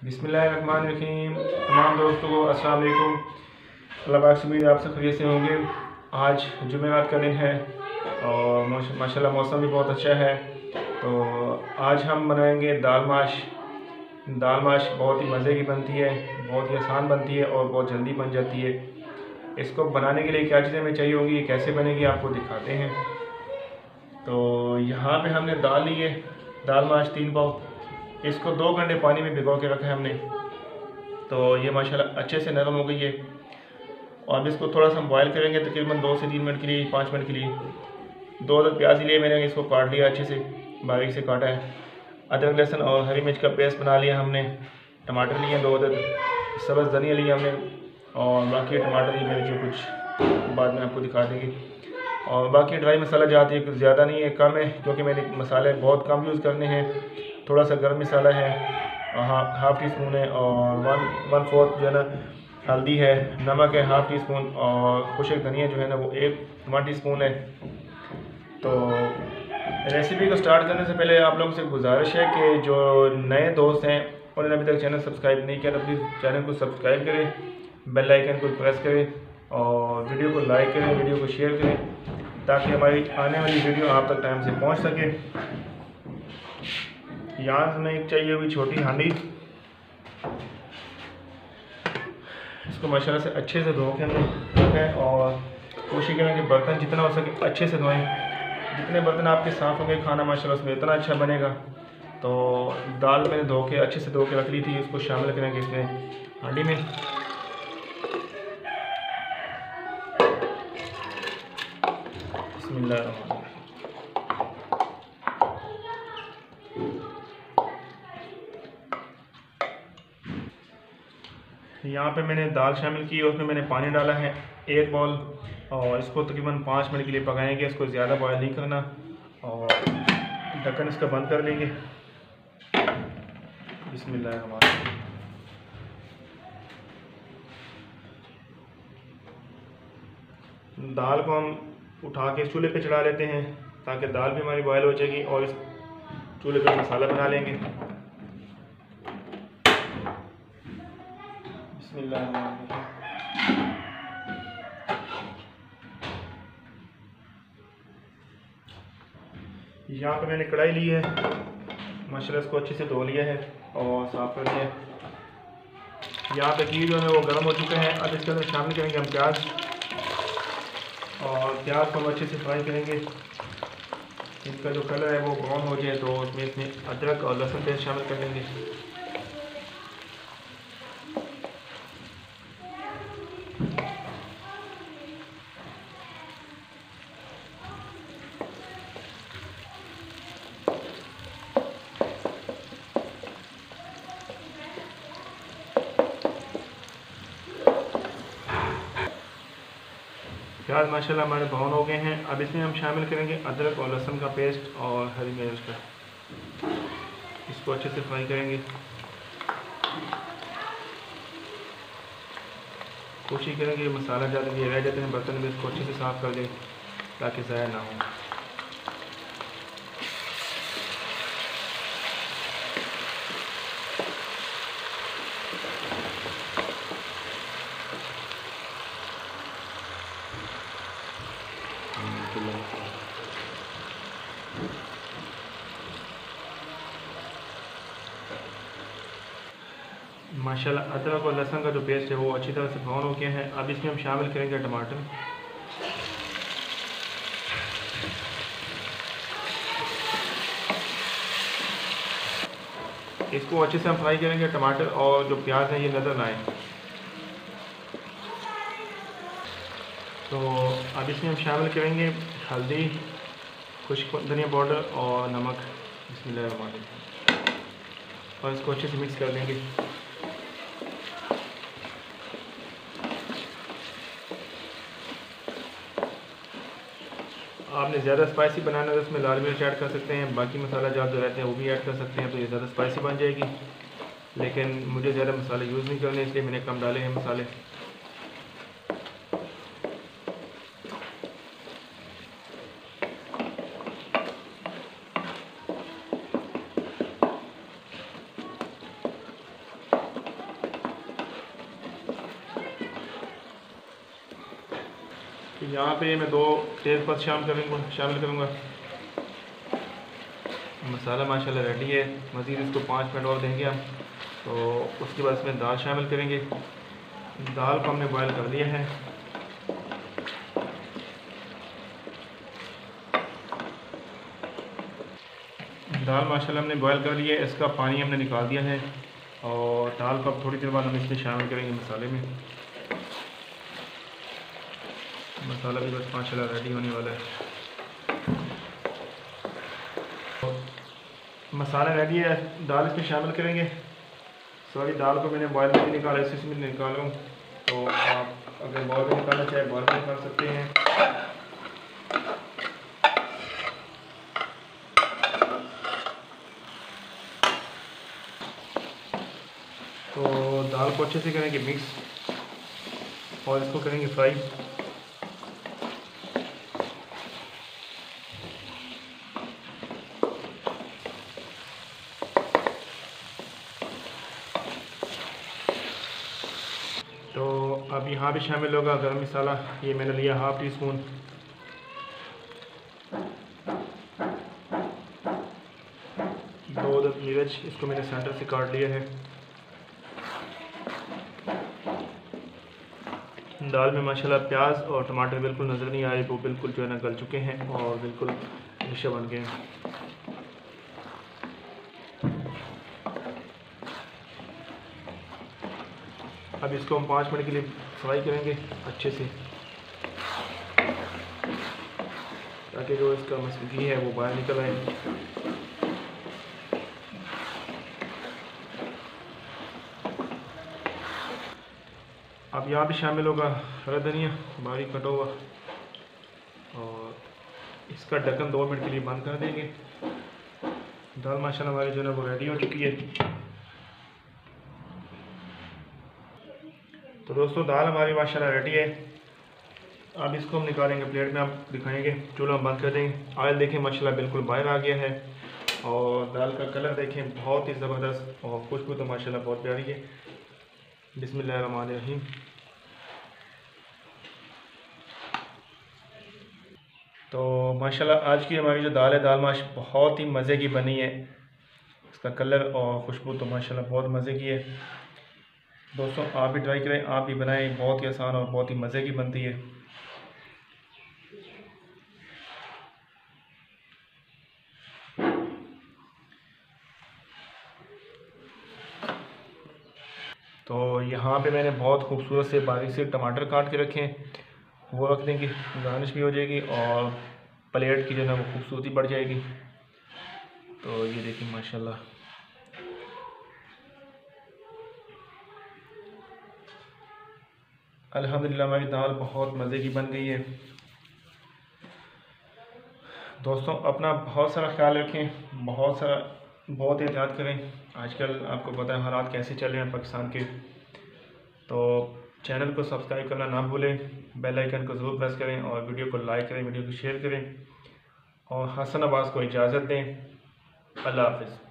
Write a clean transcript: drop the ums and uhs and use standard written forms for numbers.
बिस्मिल्लाहिर्रहमानिर्रहीम। तमाम दोस्तों को अस्सलाम वालेकुम। अल्लाह पाक से उम्मीद आप सब खैरियत से होंगे। आज जुमेरात का दिन है और माशाल्लाह मौसम भी बहुत अच्छा है। तो आज हम बनाएंगे दाल माश। दाल माश बहुत ही मज़े की बनती है, बहुत ही आसान बनती है और बहुत जल्दी बन जाती है। इसको बनाने के लिए क्या चीज़ें हमें चाहिए होंगी, कैसे बनेगी, आपको दिखाते हैं। तो यहाँ पे हमने दाल ली है, दाल माश 3 पाव। इसको 2 घंटे पानी में भिगो के रखा है हमने। तो ये माशाल्लाह अच्छे से नरम हो गई है। और अब इसको थोड़ा सा हम बॉयल करेंगे, तकरीबन 2 से 3 मिनट के लिए, 5 मिनट के लिए। 2 अदद प्याज लिए मैंने, इसको काट लिया, अच्छे से बारीक से काटा है। अदरक लहसुन और हरी मिर्च का पेस्ट बना लिया हमने। टमाटर लिए 2 अदद, सब्ज़ धनिया लिया हमने, और बाकी टमाटर ये मेरे जो कुछ बाद में आपको दिखा देंगे। और बाकी ड्राई मसाला जाती है, कुछ ज़्यादा नहीं है, कम है, क्योंकि मैंने मसाले बहुत कम यूज़ करने हैं। थोड़ा सा गर्म मसाला है, हाफ़ टी स्पून है, और 1/4 जो है ना हल्दी है, नमक है 1/2 टी स्पून, और खुशक धनिया जो है ना वो 1 टी स्पून है। तो रेसिपी को स्टार्ट करने से पहले आप लोगों से गुजारिश है कि जो नए दोस्त हैं उन्होंने अभी तक चैनल सब्सक्राइब नहीं किया तो प्लीज़ चैनल को सब्सक्राइब करें, बेल आइकन को प्रेस करें और वीडियो को लाइक करें, वीडियो को शेयर करें, ताकि हमारी आने वाली वीडियो आप तक टाइम से पहुंच सके। यहाँ हमें एक चाहिए हुई छोटी हांडी। इसको माशाल्लाह से अच्छे से धो के हमने रखा है और कोशिश करें कि बर्तन जितना हो सके अच्छे से धोएं। जितने बर्तन आपके साफ़ होंगे खाना माशाल्लाह उसमें इतना अच्छा बनेगा। तो दाल मैंने धो के अच्छे से धो के रख ली थी, इसको शामिल करेंगे इसमें हांडी में। बिस्मिल्लाह। यहाँ पे मैंने दाल शामिल की, उसमें मैंने पानी डाला है 1 बाउल, और इसको तकरीबन 5 मिनट के लिए पकाएंगे। इसको ज़्यादा बॉयल नहीं करना, और ढक्कन इसका बंद कर लेंगे। बिस्मिल्लाह। हमारा दाल को हम उठा के चूल्हे पे चढ़ा लेते हैं, ताकि दाल भी हमारी बॉयल हो जाएगी, और इस चूल्हे पे मसाला बना लेंगे। बिस्मिल्लाह। यहाँ पे मैंने कढ़ाई ली है, माशाल्लाह इसको अच्छे से धो लिया है और साफ़ कर लिया है। यहाँ पे घी जो है वो गर्म हो चुका है। अब इसके अंदर शामिल करेंगे हम प्याज, और प्याज को हम अच्छे से फ्राई करेंगे। इसका जो कलर है वो ब्राउन हो जाए तो इसमें अदरक और लहसुन पेस्ट शामिल कर देंगे। प्याज माशाल्लाह हमारे ब्राउन हो गए हैं। अब इसमें हम शामिल करेंगे अदरक और लहसुन का पेस्ट और हरी मिर्च का। इसको अच्छे से फ्राई करेंगे। कोशिश करेंगे मसाला ज़्यादा ये रह जाते हैं बर्तन में, इसको अच्छे से साफ़ कर दें ताकि ज़ाया ना हो। माशाल्लाह अदरक और लहसुन का जो पेस्ट है वो अच्छी तरह से ब्राउन हो गया है। अब इसमें हम शामिल करेंगे टमाटर। इसको अच्छे से हम फ्राई करेंगे, टमाटर और जो प्याज है ये नज़र ना आए। तो अब इसमें हम शामिल करेंगे हल्दी, खुश्क धनिया पाउडर और नमक। बिस्मिल्लाह। और इसको अच्छे से मिक्स कर लेंगे। आपने ज़्यादा स्पाइसी बनाना है तो इसमें लाल मिर्च ऐड कर सकते हैं, बाकी मसाला जात जो रहते हैं वो भी ऐड कर सकते हैं, तो ये ज़्यादा स्पाइसी बन जाएगी। लेकिन मुझे ज़्यादा मसाले यूज़ नहीं करने, इसलिए मैंने कम डाले हैं मसाले। तो यहाँ पे मैं 2 तेज़पात शामिल करूँगा। मसाला माशाल्लाह रेडी है। मज़ीद इसको 5 मिनट और देंगे हम। तो उसके बाद इसमें दाल शामिल करेंगे। दाल को हमने बॉयल कर लिया है। दाल माशाल्लाह हमने बॉयल कर लिया है, इसका पानी हमने निकाल दिया है। और दाल को अब थोड़ी देर बाद हम इसमें शामिल करेंगे मसाले में। मसाला भी बस माशाल्लाह रेडी होने वाला है। तो मसाला रेडी है, दाल इसमें शामिल करेंगे। सॉरी, दाल को मैंने बॉयल में निकाला, इसमें निकाल रहा हूँ। तो आप अगर बॉयल में निकालना चाहे बॉयल में निकाल सकते हैं। तो दाल को अच्छे से करेंगे मिक्स और इसको करेंगे फ्राई। तो अब यहाँ भी शामिल होगा गरम मसाला। ये मैंने लिया ½ टी-स्पून। दो मिर्च, इसको मैंने सेंटर से काट लिया है। दाल में माशाल्लाह प्याज और टमाटर बिल्कुल नज़र नहीं आए, वो बिल्कुल जो है ना गल चुके हैं और बिल्कुल डिशे बन गए हैं। अब इसको हम 5 मिनट के लिए फ्राई करेंगे अच्छे से, ताकि जो इसका मसाला है वो बाहर निकल आए। अब यहाँ भी शामिल होगा हरा धनिया बारीक कटा हुआ, और इसका ढक्कन 2 मिनट के लिए बंद कर देंगे। दाल माशाल्लाह हमारी जो है वो रेडी हो चुकी है। तो दोस्तों, दाल हमारी माशाल्लाह रेडी है। अब इसको हम निकालेंगे प्लेट में, आप दिखाएंगे। चूल्हा बंद कर देंगे। ऑयल देखें माशाल्लाह बिल्कुल बाहर आ गया है, और दाल का कलर देखें बहुत ही ज़बरदस्त, और खुशबू तो माशाल्लाह बहुत प्यारी है। बिस्मिल्लाहिर्रहमानिर्रहीम। तो माशाल्लाह आज की हमारी जो दाल है, दाल माश बहुत ही मज़े की बनी है। इसका कलर और खुशबू तो माशाल्लाह बहुत मज़े की है। दोस्तों, आप भी ट्राई करें, आप भी बनाएं। बहुत ही आसान और बहुत ही मज़े की बनती है। तो यहाँ पे मैंने बहुत खूबसूरत से बारीक से टमाटर काट के रखे हैं, वो रख देंगे। गार्निश भी हो जाएगी और प्लेट की जो है वो खूबसूरती बढ़ जाएगी। तो ये देखिए माशाल्लाह, अल्हम्दुलिल्लाह हमारी दाल बहुत मज़े की बन गई है। दोस्तों, अपना बहुत सारा ख्याल रखें, बहुत एहतियात करें। आजकल आपको पता है हालात कैसे चल रहे हैं पाकिस्तान के। तो चैनल को सब्सक्राइब करना ना भूलें, बेल आइकन को ज़रूर प्रेस करें, और वीडियो को लाइक करें, वीडियो को शेयर करें, और हसन अब्बास को इजाज़त दें। अल्लाह हाफ़िज़।